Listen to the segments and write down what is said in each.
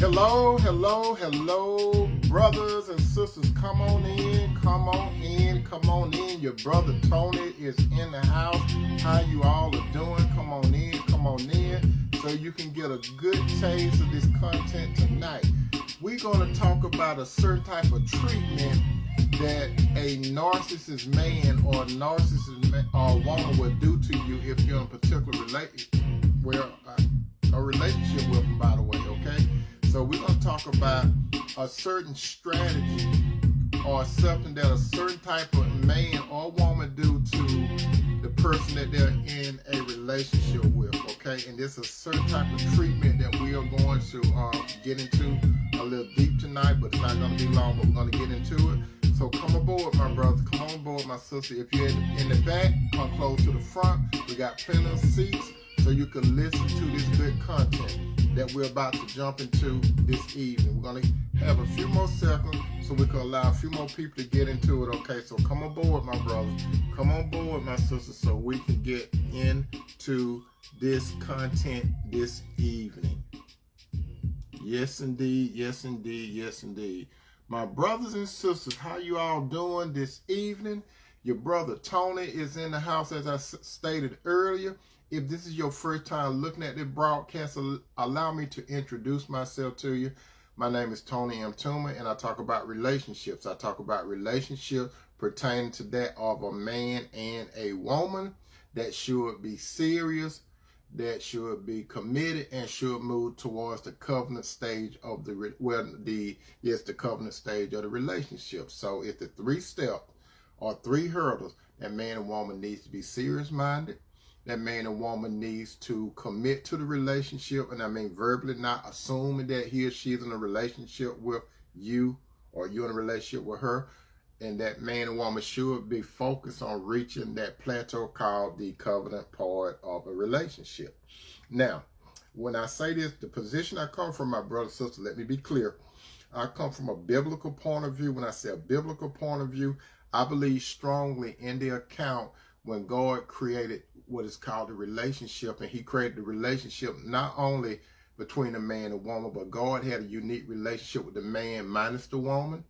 Hello, hello, hello, brothers and sisters. Come on in, come on in, come on in. Your brother Tony is in the house. How you all are doing? Come on in, so you can get a good taste of this content tonight. We're going to talk about a certain type of treatment that a narcissist man or a narcissist or woman will do to you if you're in a particular relationship with them, by the way, okay? So we're going to talk about a certain strategy or something that a certain type of man or woman do to the person that they're in a relationship with, okay? And this is a certain type of treatment that we are going to get into a little deep tonight, but it's not going to be long, but we're going to get into it. So come aboard, my brother. Come on board, my sister. If you're in the back, come close to the front. We got plenty of seats so you can listen to this good content that we're about to jump into this evening. We're going to have a few more seconds so we can allow a few more people to get into it, okay? So come aboard, my brothers. Come on board, my sisters, so we can get into this content this evening. Yes, indeed. Yes, indeed. Yes, indeed. My brothers and sisters, how you all doing this evening? Your brother Tony is in the house, as I stated earlier. If this is your first time looking at this broadcast, allow me to introduce myself to you. My name is Tony M. Toomer, and I talk about relationships. I talk about relationships pertaining to that of a man and a woman that should be serious, that should be committed, and should move towards the covenant stage of the covenant stage of the relationship. So it's the 3 steps or 3 hurdles that man and woman needs to be serious-minded. That man and woman needs to commit to the relationship, and I mean verbally, not assuming that he or she is in a relationship with you or you're in a relationship with her. And that man and woman should be focused on reaching that plateau called the covenant part of a relationship. Now, when I say this, the position I come from, my brother, sister, let me be clear. I come from a biblical point of view. When I say a biblical point of view, I believe strongly in the account when God created what is called a relationship, and he created the relationship not only between a man and woman, but God had a unique relationship with the man minus the woman.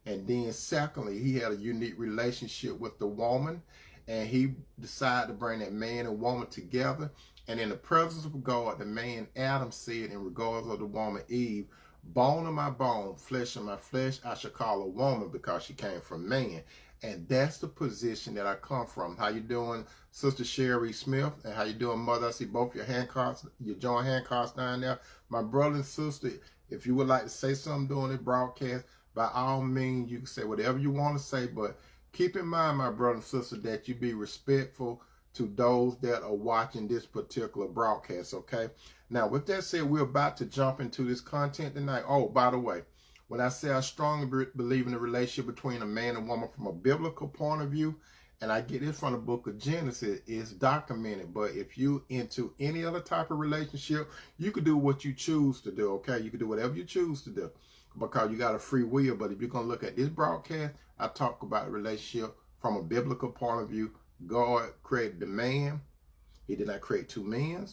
And then secondly, he had a unique relationship with the woman, and he decided to bring that man and woman together. And in the presence of God, the man Adam said in regards of the woman Eve, bone of my bone, flesh of my flesh, I shall call a woman because she came from man. And that's the position that I come from. How you doing, Sister Sherry Smith? And how you doing, Mother? I see both your handcuffs, your joint handcuffs down there. My brother and sister, if you would like to say something during this broadcast, by all means, you can say whatever you want to say, but keep in mind, my brother and sister, that you be respectful to those that are watching this particular broadcast, okay? Now, with that said, we're about to jump into this content tonight. Oh, by the way, when I say I strongly believe in the relationship between a man and woman from a biblical point of view, and I get this from the book of Genesis, it's documented. But if you into any other type of relationship, you could do what you choose to do, okay? You can do whatever you choose to do because you got a free will. But if you're going to look at this broadcast, I talk about a relationship from a biblical point of view. God created the man. He did not create 2 men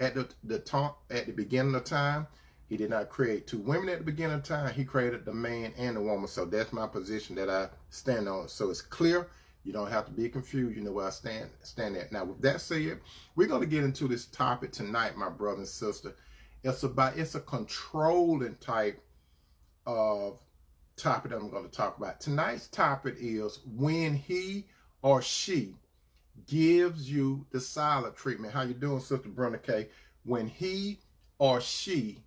at the beginning of time. He did not create 2 women at the beginning of time. He created the man and the woman. So that's my position that I stand on. So it's clear. You don't have to be confused. You know where I stand at. Now, with that said, we're going to get into this topic tonight, my brother and sister. It's a controlling type of topic that I'm going to talk about. Tonight's topic is when he or she gives you the silent treatment. How you doing, Sister Brenda K? When he or she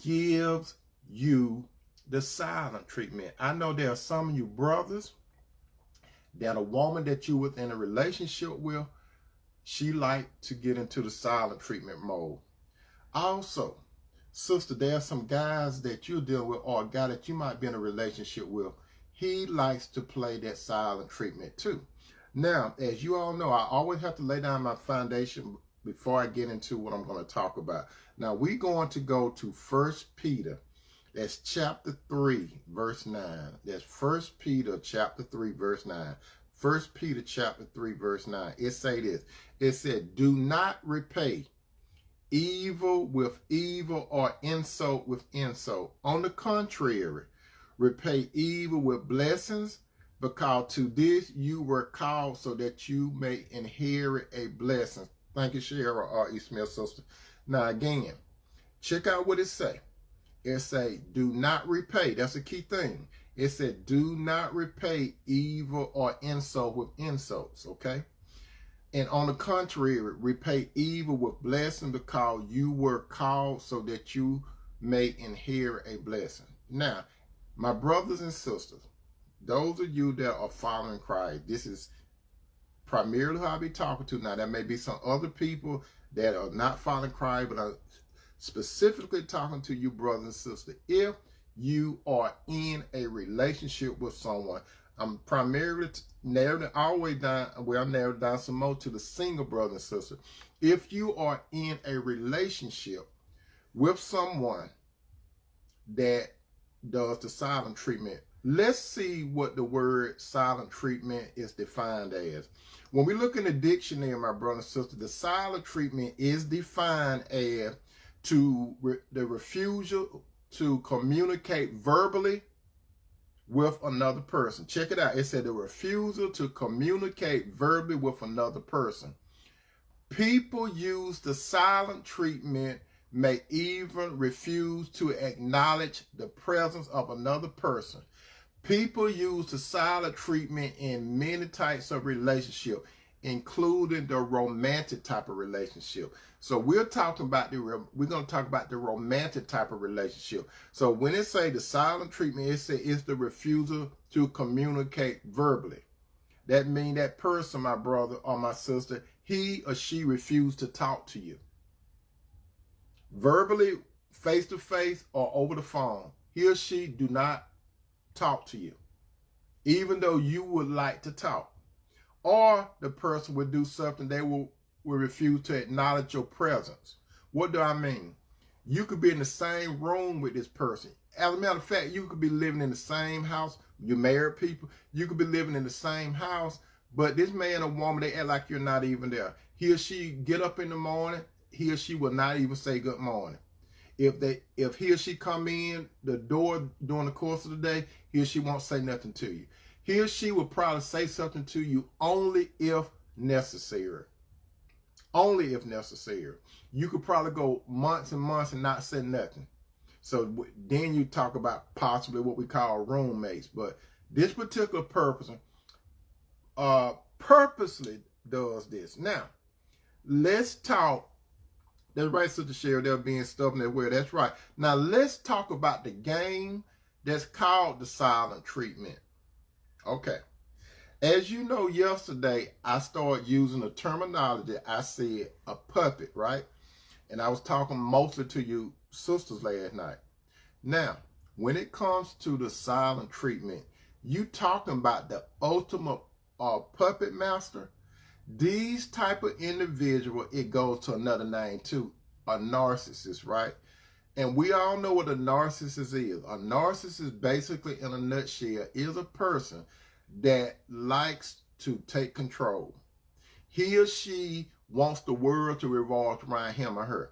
gives you the silent treatment. I know there are some of you brothers that a woman that you within a relationship with, she like to get into the silent treatment mode. Also, sister, there are some guys that you're dealing with, or a guy that you might be in a relationship with, he likes to play that silent treatment too. Now, as you all know, I always have to lay down my foundation before I get into what I'm going to talk about. Now, we're going to go to 1 Peter. That's chapter 3, verse 9. That's 1 Peter chapter 3, verse 9. 1 Peter chapter 3, verse 9. It say this. It said, do not repay evil with evil or insult with insult. On the contrary, repay evil with blessings, because to this you were called so that you may inherit a blessing. Thank you, Cheryl, R.E. Smith, sister. Now again, check out what it say. It say, do not repay. That's a key thing. It said, do not repay evil or insult with insults, okay? And on the contrary, repay evil with blessing, because you were called so that you may inherit a blessing. Now, my brothers and sisters, those of you that are following Christ, this is primarily who I'll be talking to. Now, there may be some other people that are not following Christ, but I'm specifically talking to you, brothers and sisters. If you are in a relationship with someone, I'm primarily narrowed it all the way down, well, I'm narrowed down some more to the single brother and sister. If you are in a relationship with someone that does the silent treatment, let's see what the word silent treatment is defined as. When we look in the dictionary, my brother and sister, the silent treatment is defined as the refusal to communicate verbally with another person. Check it out. It said the refusal to communicate verbally with another person. People use the silent treatment, may even refuse to acknowledge the presence of another person. People use the silent treatment in many types of relationship, including the romantic type of relationship. So we're going to talk about the romantic type of relationship. So when it say the silent treatment, it say it's the refusal to communicate verbally. That means that person, my brother or my sister, he or she refused to talk to you. Verbally, face to face, or over the phone. He or she do not talk to you, even though you would like to talk. Or the person would do something, they will refuse to acknowledge your presence. What do I mean? You could be in the same room with this person. As a matter of fact, you could be living in the same house. You're married people. You could be living in the same house, but this man or woman, they act like you're not even there. He or she get up in the morning, he or she will not even say good morning. If he or she come in the door during the course of the day, he or she won't say nothing to you. He or she will probably say something to you only if necessary. Only if necessary. You could probably go months and months and not say nothing. So then you talk about possibly what we call roommates. But this particular person purposely does this. Now, let's talk. That's right, Sister Cheryl, they're being stubborn as well. That's right. Now, let's talk about the game that's called the silent treatment. Okay. As you know, yesterday, I started using the terminology. I said a puppet, right? And I was talking mostly to you sisters last night. Now, when it comes to the silent treatment, you talking about the ultimate puppet master. These type of individual, it goes to another name too, a narcissist, right? And we all know what a narcissist is. A narcissist, basically, in a nutshell, is a person that likes to take control. He or she wants the world to revolve around him or her.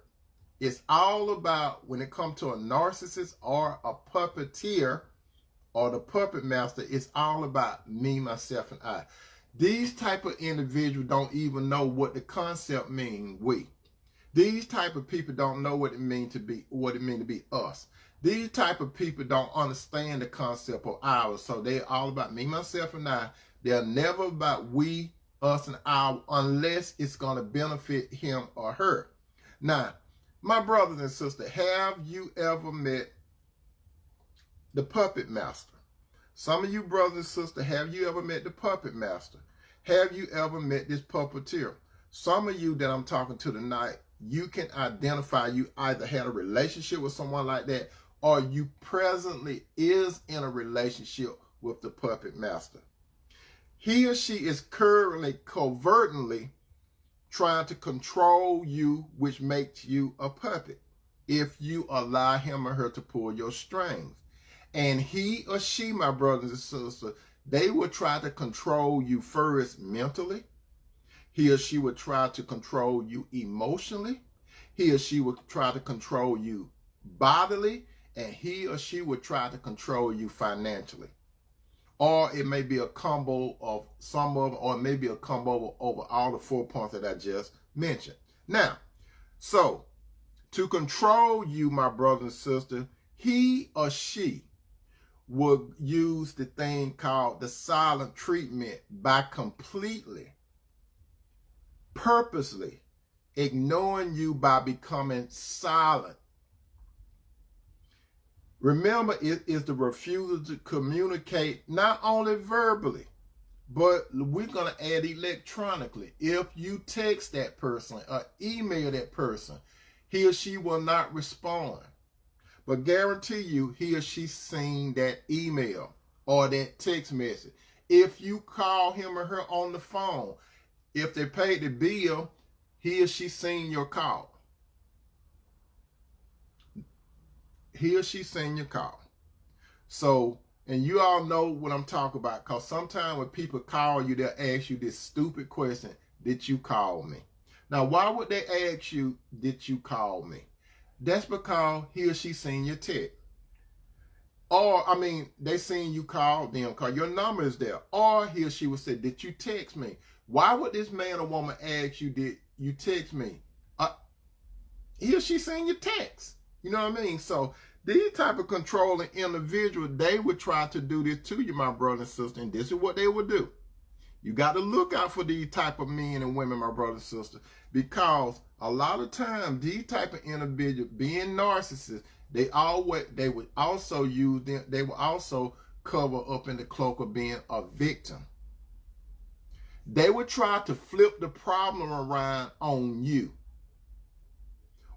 It's all about, when it comes to a narcissist or a puppeteer or the puppet master, it's all about me, myself, and I. These type of individuals don't even know what the concept means, we. These type of people don't know what it means to be us. These type of people don't understand the concept of ours. So they're all about me, myself, and I. They're never about we, us, and our, unless it's going to benefit him or her. Now, my brothers and sisters, have you ever met the puppet master? Some of you brothers and sisters, have you ever met the puppet master? Have you ever met this puppeteer? Some of you that I'm talking to tonight, you can identify you either had a relationship with someone like that, or you presently is in a relationship with the puppet master. He or she is currently covertly trying to control you, which makes you a puppet, if you allow him or her to pull your strings. And he or she, my brothers and sisters, they will try to control you first mentally. He or she will try to control you emotionally. he or she will try to control you bodily, and he or she will try to control you financially. Or it may be a combo of some of, or it may be a combo over all the 4 points that I just mentioned. Now, so to control you, my brother and sister, he or she will use the thing called the silent treatment by completely, purposely ignoring you by becoming silent. Remember, it is the refusal to communicate not only verbally, but we're going to add electronically. If you text that person or email that person, he or she will not respond. But guarantee you, he or she seen that email or that text message. If you call him or her on the phone, if they paid the bill, he or she seen your call. He or she seen your call. So, and you all know what I'm talking about, because sometimes when people call you, they'll ask you this stupid question: did you call me? Now, why would they ask you, did you call me? That's because he or she seen your text. Or, they seen you call them because your number is there. Or he or she would say, did you text me? Why would this man or woman ask you, did you text me? He or she seen your text. You know what I mean? So these type of controlling individuals, they would try to do this to you, my brother and sister, and this is what they would do. You got to look out for these type of men and women, my brother and sister, because a lot of times these type of individuals, being narcissists, they would also use them. They will also cover up in the cloak of being a victim. They would try to flip the problem around on you.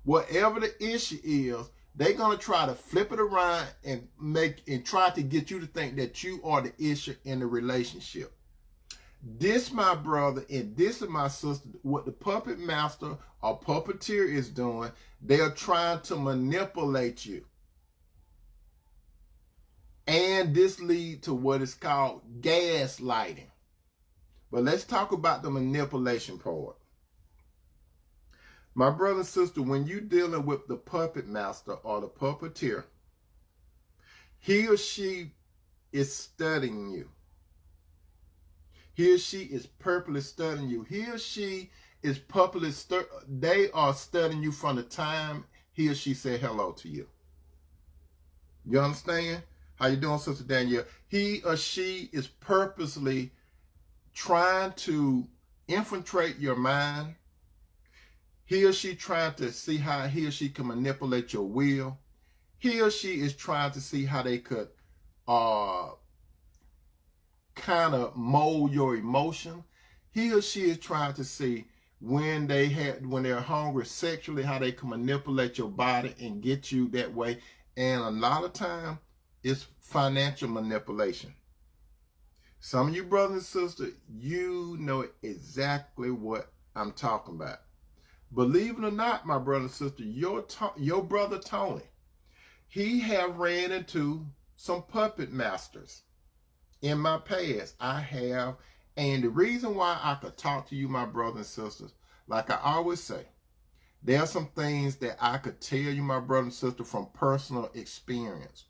Whatever the issue is, they're gonna try to flip it around and try to get you to think that you are the issue in the relationship. This, my brother, and this is my sister, what the puppet master or puppeteer is doing, they are trying to manipulate you. And this leads to what is called gaslighting. But let's talk about the manipulation part. My brother and sister, when you're dealing with the puppet master or the puppeteer, he or she is studying you. He or she is purposely studying you. He or she is they are studying you from the time he or she said hello to you. You understand? How you doing, Sister Danielle? He or she is purposely trying to infiltrate your mind. He or she trying to see how he or she can manipulate your will. He or she is trying to see how they could kind of mold your emotion. He or she is trying to see when they're hungry sexually, how they can manipulate your body and get you that way. And a lot of time it's financial manipulation. Some of you brothers and sisters, you know exactly what I'm talking about. Believe it or not, my brother and sister, your brother Tony, he have ran into some puppet masters. In my past, I have, and the reason why I could talk to you, my brothers and sisters, like I always say, there are some things that I could tell you, my brother and sister, from personal experience.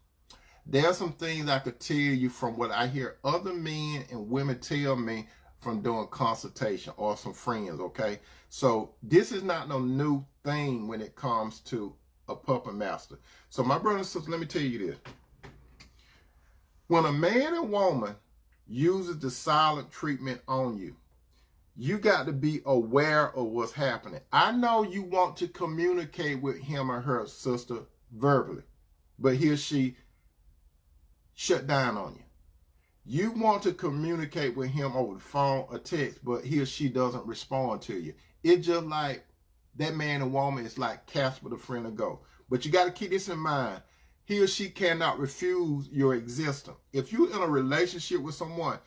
There are some things I could tell you from what I hear other men and women tell me from doing consultation or some friends, okay? So this is not no new thing when it comes to a puppet master. So my brother and sister, let me tell you this. When a man and woman uses the silent treatment on you, you got to be aware of what's happening. I know you want to communicate with him or her, sister, verbally, but he or she shut down on you. You want to communicate with him over the phone or text, but he or she doesn't respond to you. It's just like that man and woman is like Casper the Friend of Ghost. But you got to keep this in mind. He or she cannot refuse your existence. If you're in a relationship with someone,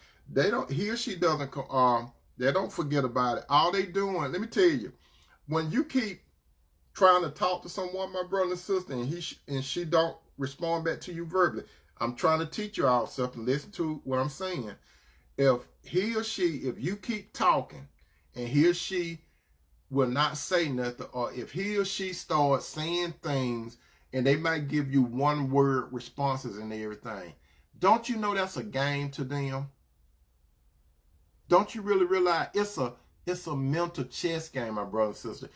he or she doesn't, they don't forget about it. All they doing, let me tell you, when you keep trying to talk to someone, my brother and sister, and she don't respond back to you verbally, I'm trying to teach you all something. Listen to what I'm saying. If he or she, if you keep talking and he or she will not say nothing, or if he or she starts saying things and they might give you one word responses and everything, don't you know that's a game to them? Don't you really realize it's a mental chess game, my brother and sister?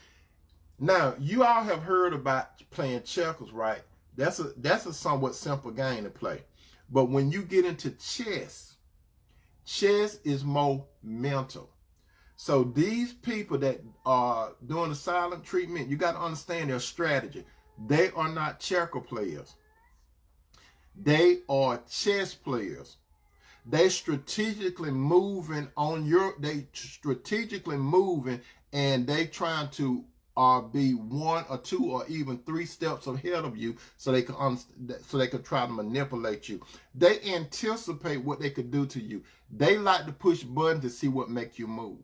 Now, you all have heard about playing checkers, right? That's a somewhat simple game to play. But when you get into chess is more mental. So these people that are doing the silent treatment, you got to understand their strategy. They are not checker players. They are chess players. They strategically moving and they trying to be 1 or 2 or even 3 steps ahead of you, so they can try to manipulate you. They anticipate what they could do to you. They like to push buttons to see what makes you move.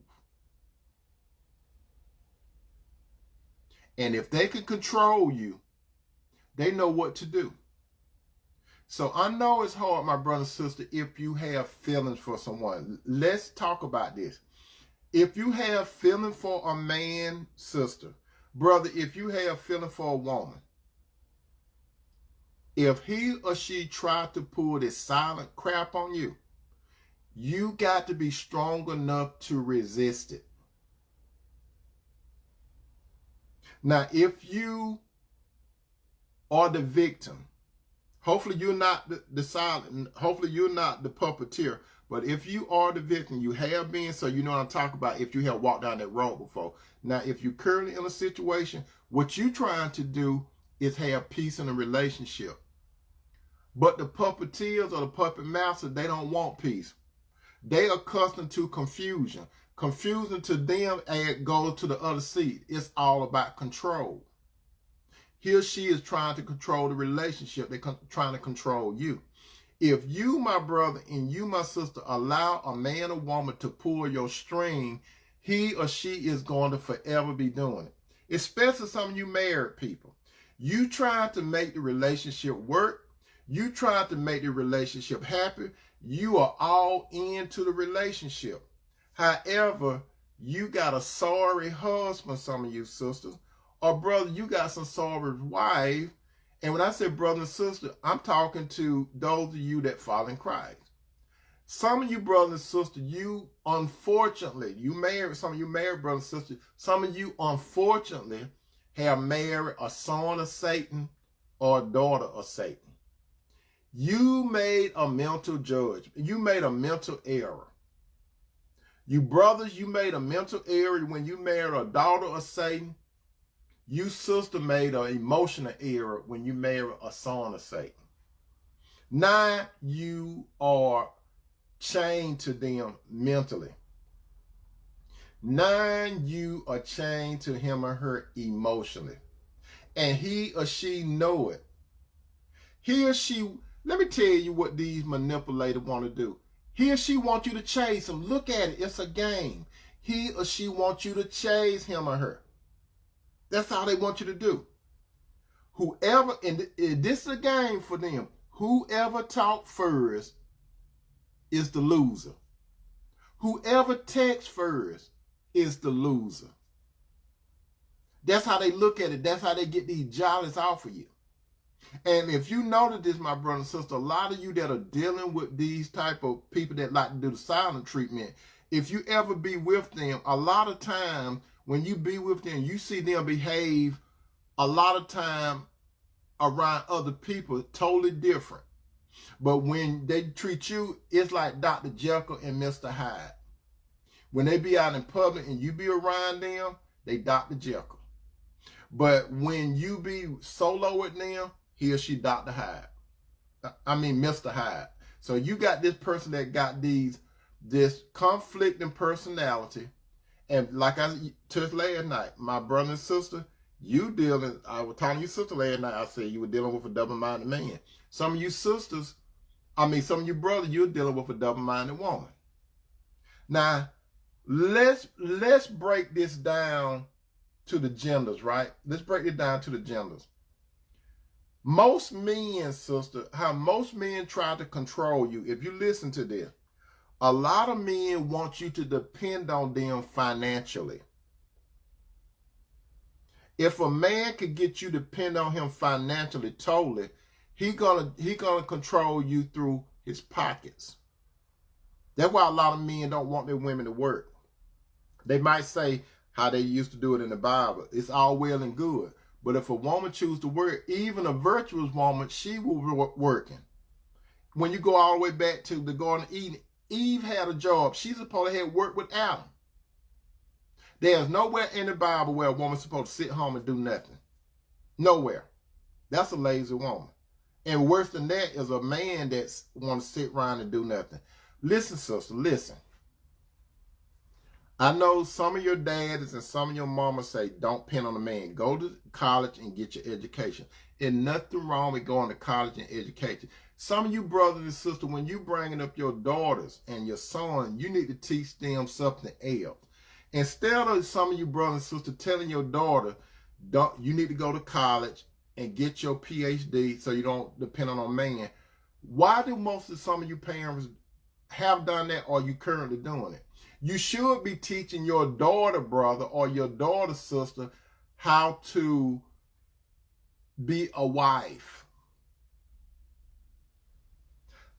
And if they can control you, they know what to do. So I know it's hard, my brother and sister, if you have feelings for someone. Let's talk about this. If you have feeling for a man, sister, brother, if you have feeling for a woman, if he or she tried to pull this silent crap on you, you got to be strong enough to resist it. Now, if you are the victim, hopefully you're not the silent, hopefully you're not the puppeteer, but if you are the victim, you have been, so you know what I'm talking about if you have walked down that road before. Now, if you're currently in a situation, what you're trying to do is have peace in a relationship. But the puppeteers or the puppet masters, they don't want peace. They are accustomed to confusion. Confusion to them goes to the other seat. It's all about control. He or she is trying to control the relationship. They're trying to control you. If you, my brother, and you, my sister, allow a man or woman to pull your string, he or she is going to forever be doing it. Especially some of you married people. You try to make the relationship work. You try to make the relationship happy. You are all into the relationship. However, you got a sorry husband, some of you sisters, or brother, you got some sorry wife. And when I say brother and sister, I'm talking to those of you that follow in Christ. Some of you brothers and sisters, you unfortunately, some of you married brothers and sisters, some of you unfortunately have married a son of Satan or a daughter of Satan. You made a mental judgment. You made a mental error. You brothers, you made a mental error when you married a daughter of Satan. You sister made an emotional error when you married a son of Satan. Now you are chained to them mentally. Now you are chained to him or her emotionally. And he or she know it. He or she, let me tell you what these manipulators want to do. He or she wants you to chase him. Look at it. It's a game. He or she wants you to chase him or her. That's all they want you to do. Whoever, and this is a game for them. Whoever talks first is the loser. Whoever texts first is the loser. That's how they look at it. That's how they get these jollies off of you. And if you notice this, my brother and sister, a lot of you that are dealing with these type of people that like to do the silent treatment, if you ever be with them, a lot of times when you be with them, you see them behave a lot of time around other people totally different. But when they treat you, it's like Dr. Jekyll and Mr. Hyde. When they be out in public and you be around them, they Dr. Jekyll. But when you be solo with them, he or she Dr. Hyde. Mr. Hyde. So you got this person that got this conflicting personality. And like I touched last night, my brother and sister, I was telling you sister last night, I said you were dealing with a double-minded man. Some of you sisters, some of you brothers, you're dealing with a double-minded woman. Now, let's break this down to the genders, right? Let's break it down to the genders. Most men, sister, how most men try to control you, if you listen to this, a lot of men want you to depend on them financially. If a man could get you to depend on him financially totally, he gonna control you through his pockets. That's why a lot of men don't want their women to work. They might say how they used to do it in the Bible. It's all well and good. But if a woman chooses to work, even a virtuous woman, she will be working. When you go all the way back to the Garden of Eden, Eve had a job. She's supposed to have worked with Adam. There's nowhere in the Bible where a woman's supposed to sit home and do nothing. Nowhere. That's a lazy woman. And worse than that is a man that wants to sit around and do nothing. Listen, sister, listen. I know some of your daddies and some of your mamas say, don't depend on a man. Go to college and get your education. There's nothing wrong with going to college and education. Some of you brothers and sisters, when you bringing up your daughters and your son, you need to teach them something else. Instead of some of you brothers and sisters telling your daughter, you need to go to college and get your PhD so you don't depend on a man. Why do most of some of you parents have done that, or are you currently doing it? You should be teaching your daughter brother or your daughter sister how to be a wife,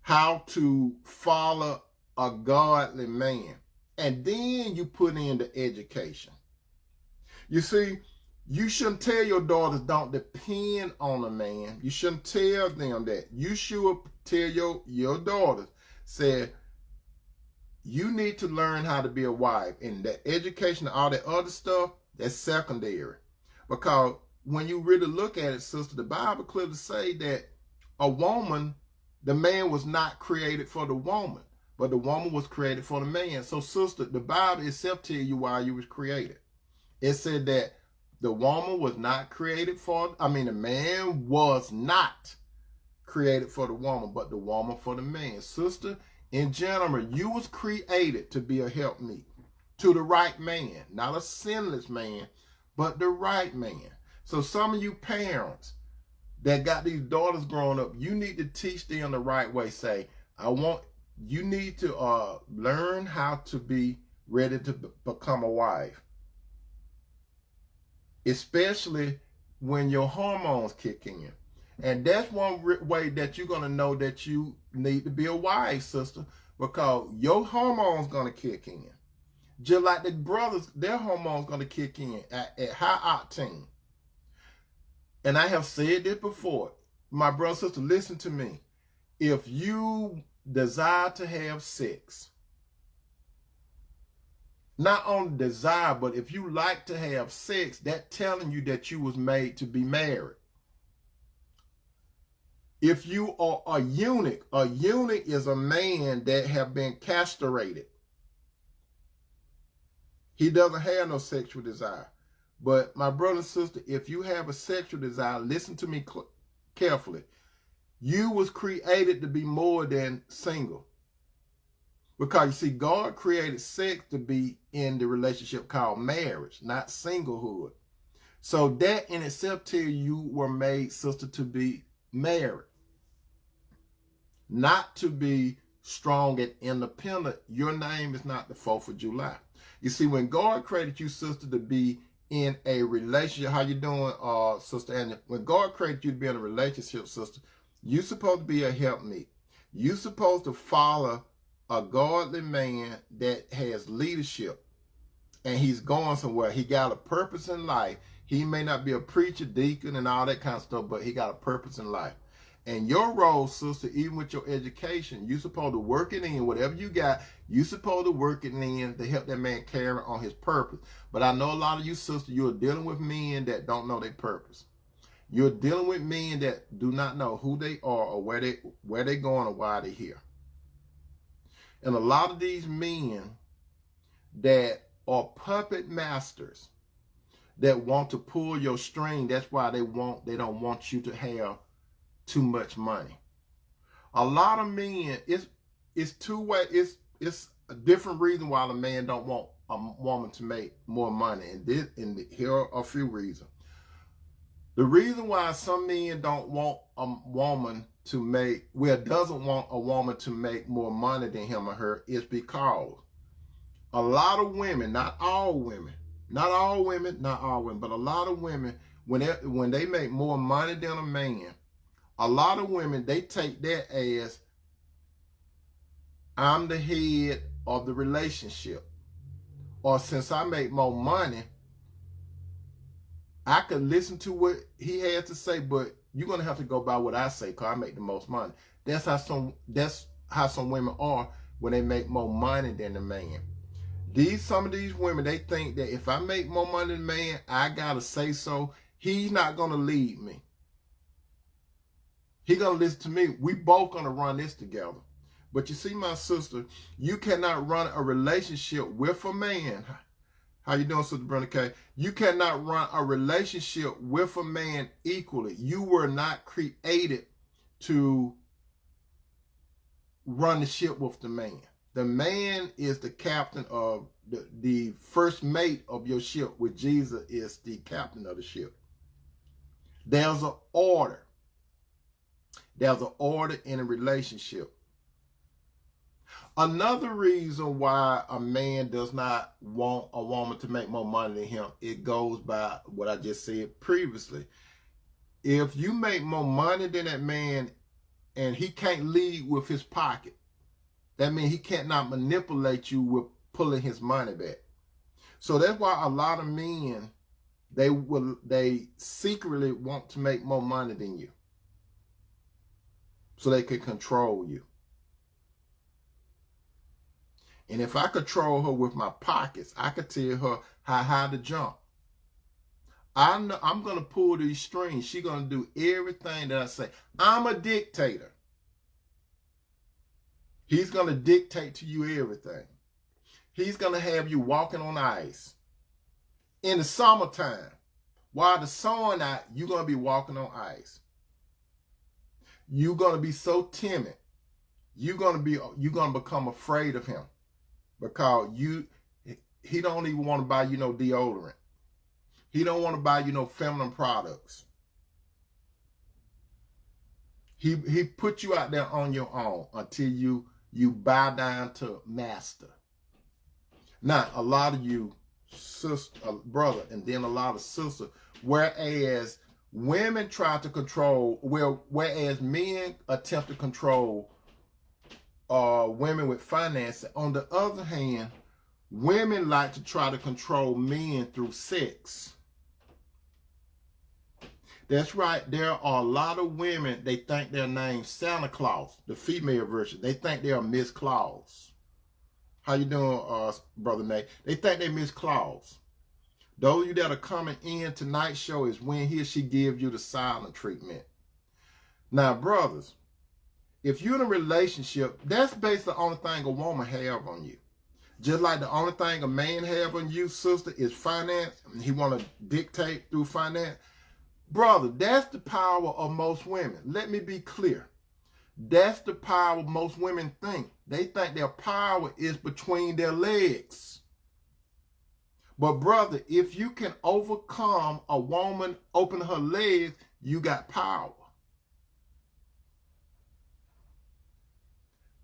how to follow a godly man, and then you put in the education. You see, you shouldn't tell your daughters don't depend on a man. You shouldn't tell them that. You should tell your daughters, say, you need to learn how to be a wife. And that education and all that other stuff, that's secondary. Because when you really look at it, sister, the Bible clearly say that a woman, the man was not created for the woman, but the woman was created for the man. So, sister, the Bible itself tell you why you was created. It said that the woman was not created for, the man was not created for the woman, but the woman for the man. Sister, in general, you was created to be a helpmeet to the right man, not a sinless man, but the right man. So some of you parents that got these daughters growing up, you need to teach them the right way. Say, you need to learn how to be ready to become a wife. Especially when your hormones kick in. And that's one way that you're going to know that you need to be a wife, sister, because your hormones going to kick in. Just like the brothers, their hormones going to kick in at high octane. And I have said this before. My brother, sister, listen to me. If you desire to have sex, not only desire, but if you like to have sex, that's telling you that you was made to be married. If you are a eunuch is a man that have been castrated. He doesn't have no sexual desire. But my brother and sister, if you have a sexual desire, listen to me carefully. You was created to be more than single. Because you see, God created sex to be in the relationship called marriage, not singlehood. So that in itself tells you were made, sister, to be married. Not to be strong and independent. Your name is not the 4th of July. You see, when God created you, sister, to be in a relationship, how you doing, Sister Anna? When God created you to be in a relationship, sister, you're supposed to be a helpmeet. You're supposed to follow a godly man that has leadership and he's going somewhere. He got a purpose in life. He may not be a preacher, deacon, and all that kind of stuff, but he got a purpose in life. And your role, sister, even with your education, you're supposed to work it in. Whatever you got, you're supposed to work it in to help that man carry on his purpose. But I know a lot of you, sister, you're dealing with men that don't know their purpose. You're dealing with men that do not know who they are or where they're going or why they're here. And a lot of these men that are puppet masters that want to pull your string, that's why they don't want you to have too much money. A lot of men, it's two ways. It's a different reason why a man don't want a woman to make more money. And here are a few reasons. The reason why some men don't want a woman doesn't want a woman to make more money than him or her is because a lot of women, not all women, Not all women, but a lot of women, when they make more money than a man, a lot of women, they take that as, I'm the head of the relationship. Or since I make more money, I could listen to what he had to say, but you're going to have to go by what I say because I make the most money. That's how some women are when they make more money than the man. Some of these women, they think that if I make more money than the man, I got to say so. He's not going to lead me. He's going to listen to me. We both going to run this together. But you see, my sister, you cannot run a relationship with a man. How you doing, Sister Brenda K? You cannot run a relationship with a man equally. You were not created to run the ship with the man. The man is the captain of the first mate of your ship, with Jesus is the captain of the ship. There's an order. There's an order in a relationship. Another reason why a man does not want a woman to make more money than him, it goes by what I just said previously. If you make more money than that man and he can't lead with his pocket, that means he cannot manipulate you with pulling his money back. So that's why a lot of men, they secretly want to make more money than you so they can control you. And if I control her with my pockets, I could tell her how high to jump. I'm going to pull these strings. She's going to do everything that I say. I'm a dictator. He's going to dictate to you everything. He's going to have you walking on ice. In the summertime, while the sun out, you're going to be walking on ice. You're going to be so timid. You're going to become afraid of him. Because he don't even want to buy you no deodorant. He don't want to buy you no feminine products. He put you out there on your own until you bow down to master. Now, a lot of you, sister, brother, and then a lot of sisters, whereas women try to control, whereas men attempt to control women with finances. On the other hand, women like to try to control men through sex. That's right. There are a lot of women, they think their name's Santa Claus, the female version. They think they're Miss Claus. How you doing, Brother Nate? They think they're Miss Claus. Those of you that are coming in tonight's show is when he or she gives you the silent treatment. Now, brothers, if you're in a relationship, that's basically the only thing a woman have on you. Just like the only thing a man have on you, sister, is finance. He want to dictate through finance. Brother, that's the power of most women. Let me be clear. That's the power most women think. They think their power is between their legs. But brother, if you can overcome a woman opening her legs, you got power.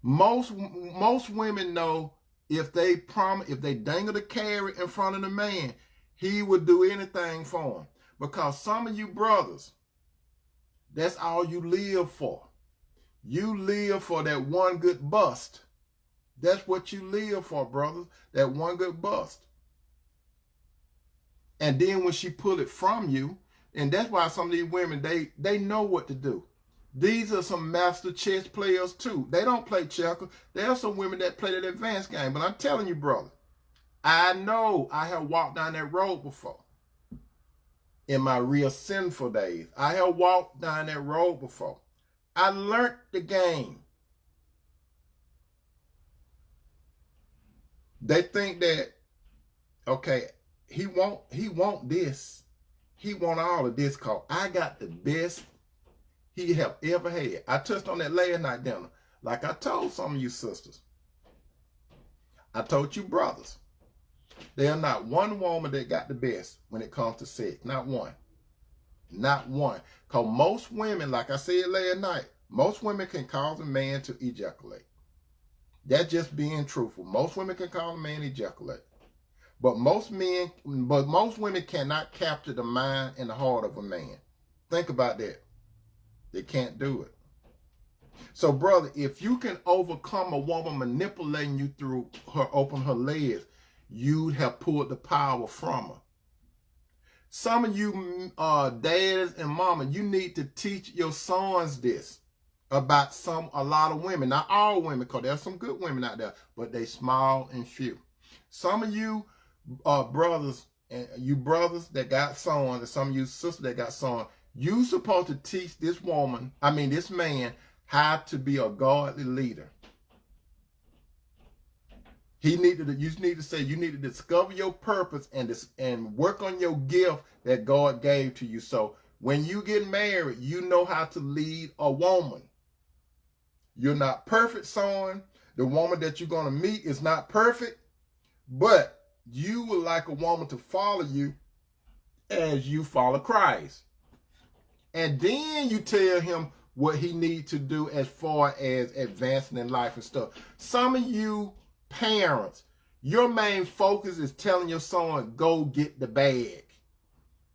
Most women know if they dangle the carrot in front of the man, he would do anything for them. Because some of you brothers, that's all you live for. You live for that one good bust. That's what you live for, brothers. That one good bust. And then when she pull it from you, and that's why some of these women, they know what to do. These are some master chess players too. They don't play checkers. There are some women that play that advanced game. But I'm telling you, brother, I know I have walked down that road before. In my real sinful days, I have walked down that road before. I learned the game. They think that, okay, he want this. He want all of this cause I got the best he have ever had. I touched on that last night dinner. Like I told some of you sisters. I told you brothers. There are not one woman that got the best when it comes to sex. Not one. Not one. Because most women, like I said last night, most women can cause a man to ejaculate. That's just being truthful. Most women can cause a man to ejaculate. But most women cannot capture the mind and the heart of a man. Think about that. They can't do it. So, brother, if you can overcome a woman manipulating you through her open her legs, you'd have pulled the power from her. Some of you dads and mama, you need to teach your sons this about a lot of women. Not all women, because there's some good women out there, but they small and few. Some of you brothers, and you brothers that got sons, and some of you sisters that got sons, you supposed to teach this man, how to be a godly leader. You need to discover your purpose and work on your gift that God gave to you. So when you get married, you know how to lead a woman. You're not perfect, son. The woman that you're going to meet is not perfect, but you would like a woman to follow you as you follow Christ. And then you tell him what he needs to do as far as advancing in life and stuff. Some of you parents, your main focus is telling your son, go get the bag.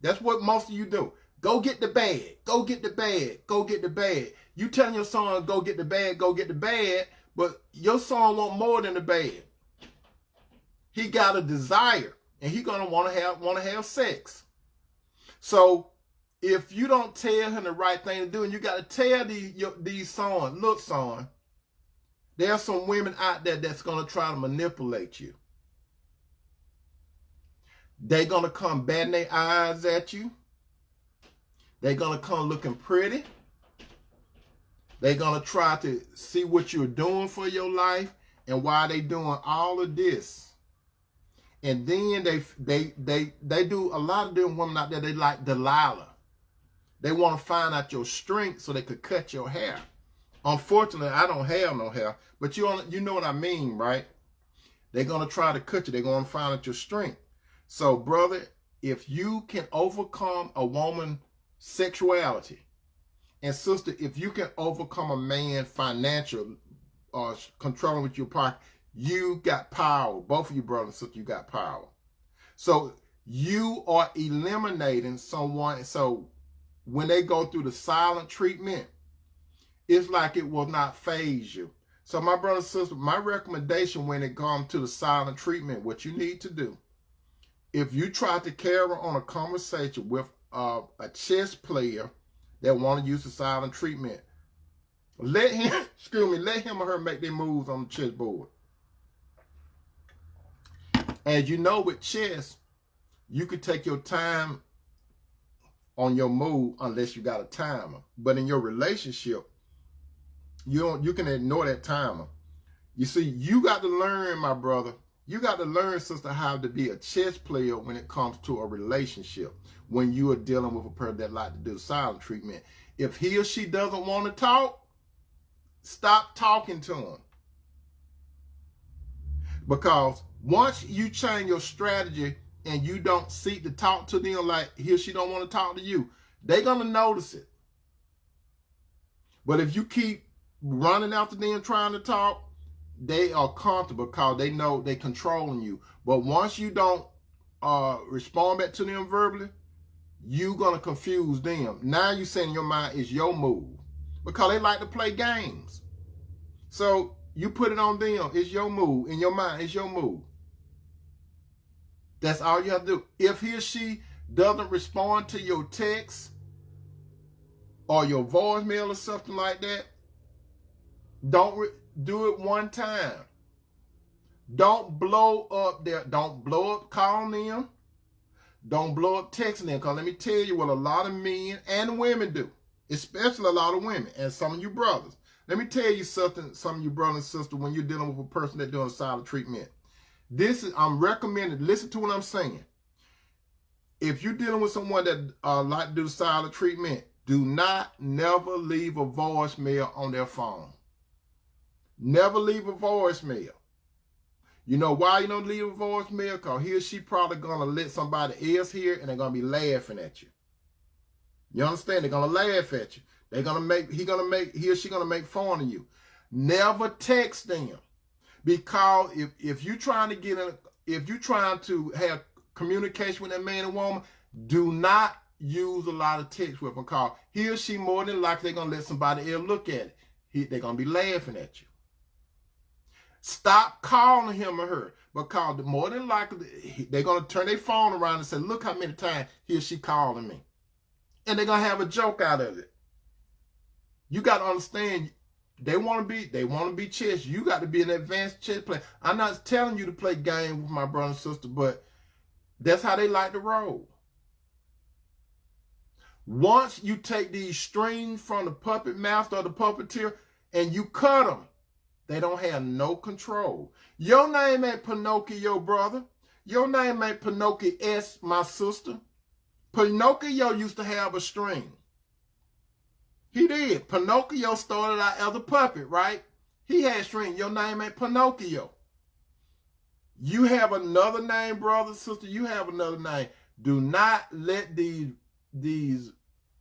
That's what most of you do. Go get the bag. Go get the bag. Go get the bag. You telling your son, go get the bag, but your son want more than the bag. He got a desire, and he gonna want to have sex. So if you don't tell him the right thing to do, and you got to tell these sons, look, son, there's some women out there that's going to try to manipulate you. They're going to come batting their eyes at you. They're going to come looking pretty. They're going to try to see what you're doing for your life and why they doing all of this. And then they do, a lot of them women out there, they like Delilah. They want to find out your strength so they could cut your hair. Unfortunately, I don't have no hair, but you know what I mean, right? They're going to try to cut you. They're going to find out your strength. So, brother, if you can overcome a woman's sexuality, and sister, if you can overcome a man financial or controlling with your pocket, you got power. Both of you brothers and sisters, you got power. So you are eliminating someone. So when they go through the silent treatment, it's like it will not faze you. So my brother and sister, my recommendation when it comes to the silent treatment, what you need to do, if you try to carry on a conversation with a chess player that want to use the silent treatment, let him or her make their moves on the chessboard. As you know, with chess, you could take your time on your move unless you got a timer. But in your relationship, you can ignore that timer. You see, you got to learn, my brother. You got to learn, sister, how to be a chess player when it comes to a relationship. When you are dealing with a person that like to do silent treatment. If he or she doesn't want to talk, stop talking to him. Because once you change your strategy and you don't seek to talk to them like he or she don't want to talk to you, they're going to notice it. But if you keep running after them trying to talk, they are comfortable because they know they're controlling you. But once you don't respond back to them verbally, you're going to confuse them. Now you say in your mind, it's your move. Because they like to play games. So you put it on them. It's your move. In your mind, it's your move. That's all you have to do. If he or she doesn't respond to your text or your voicemail or something like that, don't do it one time. Don't blow up there. Don't blow up calling them. Don't blow up texting them. Because let me tell you what a lot of men and women do. Especially a lot of women and some of you brothers. Let me tell you something, some of you brothers and sisters, when you're dealing with a person that's doing silent treatment. I'm recommending, listen to what I'm saying. If you're dealing with someone that like to do silent treatment, do not never leave a voicemail on their phone. Never leave a voicemail. You know why you don't leave a voicemail? Because he or she probably going to let somebody else hear and they're going to be laughing at you. You understand? They're going to laugh at you. They're going to make, he or she going to make fun of you. Never text them. Because if you're trying to get if you're trying to have communication with that man and woman, do not use a lot of text with them, because he or she more than likely they're going to let somebody else look at it. They're going to be laughing at you. Stop calling him or her, because more than likely they're going to turn their phone around and say, look how many times he or she calling me. And they're going to have a joke out of it. You got to understand, they want to be chess. You got to be an advanced chess player. I'm not telling you to play games with my brother and sister, but that's how they like to roll. Once you take these strings from the puppet master or the puppeteer and you cut them, they don't have no control. Your name ain't Pinocchio, brother. Your name ain't Pinocchio S, my sister. Pinocchio used to have a string. He did. Pinocchio started out as a puppet, right? He had string. Your name ain't Pinocchio. You have another name, brother, sister. You have another name. Do not let these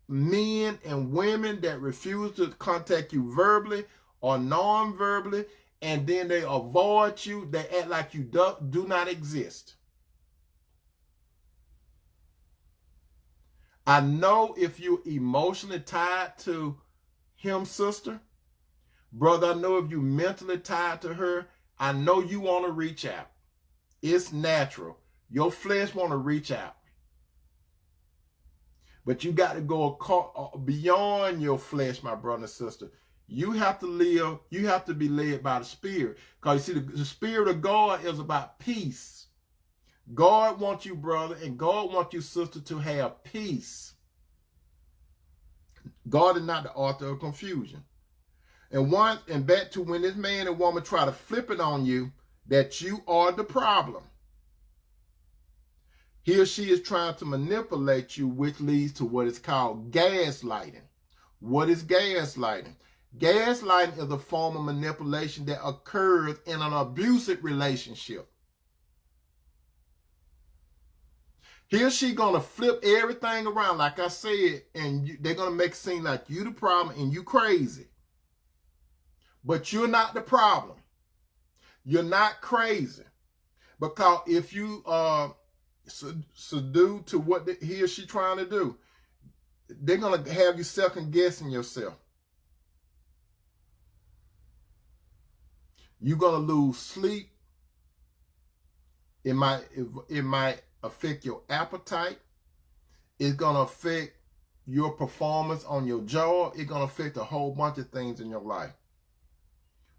men and women that refuse to contact you verbally or non-verbally, and then they avoid you, they act like you do not exist. I know if you're emotionally tied to him, sister, brother, I know if you're mentally tied to her, I know you want to reach out. It's natural. Your flesh want to reach out. But you got to go beyond your flesh, my brother and sister. You have to live, you have to be led by the Spirit. Because you see, the Spirit of God is about peace. God wants you, brother, and God wants you, sister, to have peace. God is not the author of confusion. And back to when this man and woman try to flip it on you, that you are the problem. He or she is trying to manipulate you, which leads to what is called gaslighting. What is gaslighting? Gaslighting is a form of manipulation that occurs in an abusive relationship. He or she going to flip everything around, like I said, and they're going to make it seem like you the problem and you crazy. But you're not the problem. You're not crazy. Because if you subdue to what he or she trying to do, they're going to have you second guessing yourself. You're going to lose sleep. It might affect your appetite. It's going to affect your performance on your job. It's going to affect a whole bunch of things in your life.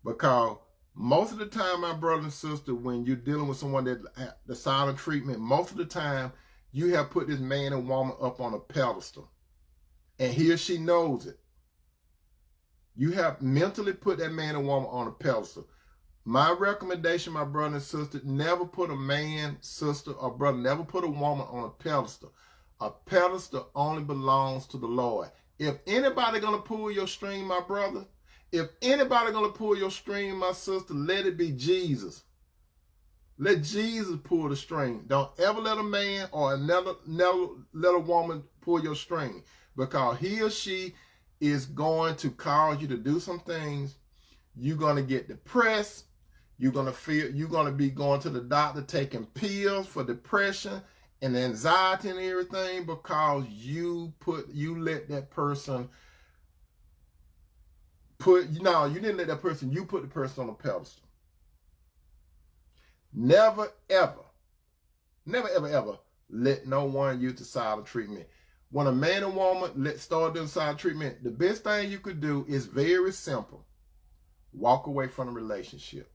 Because most of the time, my brother and sister, when you're dealing with someone that the silent treatment, most of the time you have put this man and woman up on a pedestal. And he or she knows it. You have mentally put that man and woman on a pedestal. My recommendation, my brother and sister, never put a man, sister, or brother, never put a woman on a pedestal. A pedestal only belongs to the Lord. If anybody going to pull your string, my brother, if anybody going to pull your string, my sister, let it be Jesus. Let Jesus pull the string. Don't ever let a man or never let a woman pull your string, because he or she is going to cause you to do some things. You're going to get depressed. You're going to be going to the doctor taking pills for depression and anxiety and everything, because you let that person you didn't let that person, you put the person on a pedestal. Never, ever let no one use the silent treatment. When a man and woman start doing silent treatment, the best thing you could do is very simple. Walk away from the relationship.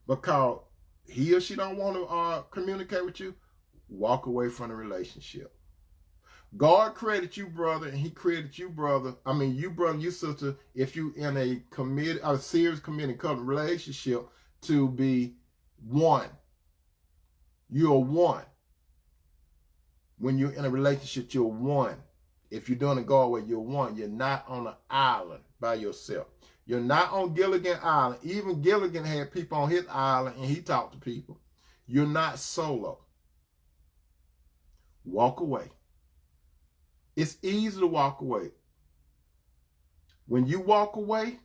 Because he or she don't want to communicate with you, walk away from the relationship. God created you, brother, and he created you, brother. I mean, you, brother, you, sister, if you in a serious committed covenant relationship, to be one. You're one. When you're in a relationship, you're one. If you're doing it God's way, you're one. You're not on an island by yourself. You're not on Gilligan Island. Even Gilligan had people on his island and he talked to people. You're not solo. Walk away. It's easy to walk away. When you walk away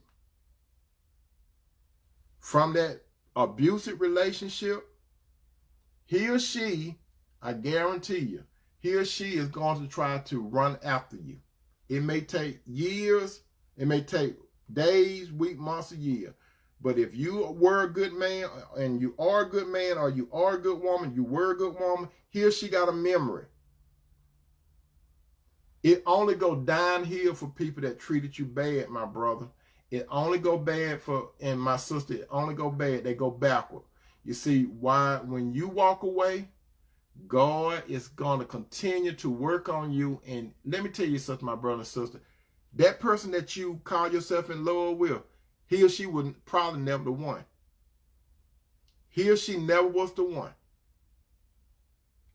from that abusive relationship, he or she, I guarantee you, he or she is going to try to run after you. It may take years, it may take days, weeks, months, a year. But if you were a good man, and you are a good man, or you are a good woman, you were a good woman, he or she got a memory. It only go downhill for people that treated you bad, my brother. It only go bad for, and my sister, it only go bad. They go backward. You see why? When you walk away, God is going to continue to work on you. And let me tell you something, my brother and sister. That person that you call yourself in love with, he or she was probably never the one. He or she never was the one.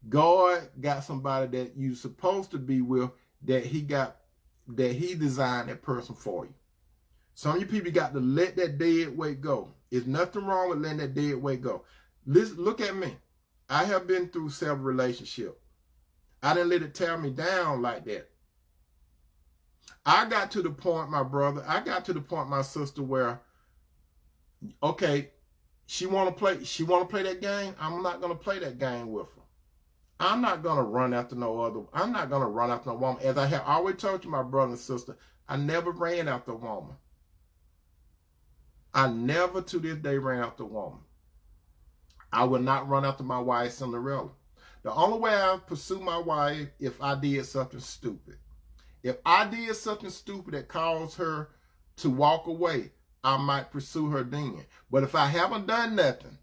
God got somebody that you're supposed to be with, that he designed that person for you. Some of you people got to let that dead weight go. There's nothing wrong with letting that dead weight go. Listen, look at me. I have been through several relationships. I didn't let it tear me down like that. I got to the point, my brother, my sister, where, okay, she want to play that game. I'm not going to play that game with her. I'm not going to run after I'm not going to run after no woman. As I have always told you, my brother and sister, I never ran after a woman. I never to this day ran after a woman. I would not run after my wife, Cinderella. The only way I pursue my wife, if I did something stupid. If I did something stupid that caused her to walk away, I might pursue her then. But if I haven't done nothing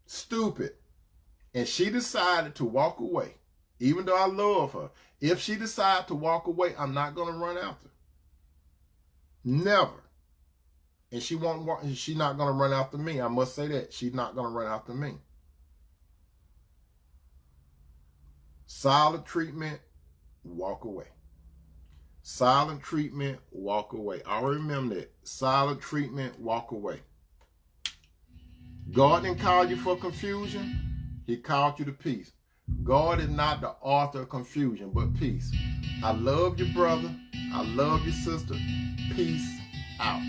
stupid, and she decided to walk away, even though I love her, if she decided to walk away, I'm not going to run after her. Never. And she's not going to run after me. I must say that. She's not going to run after me. Silent treatment, walk away. Silent treatment, walk away. I remember that. Silent treatment, walk away. God didn't call you for confusion. He called you to peace. God is not the author of confusion, but peace. I love you, brother. I love you, sister. Peace out.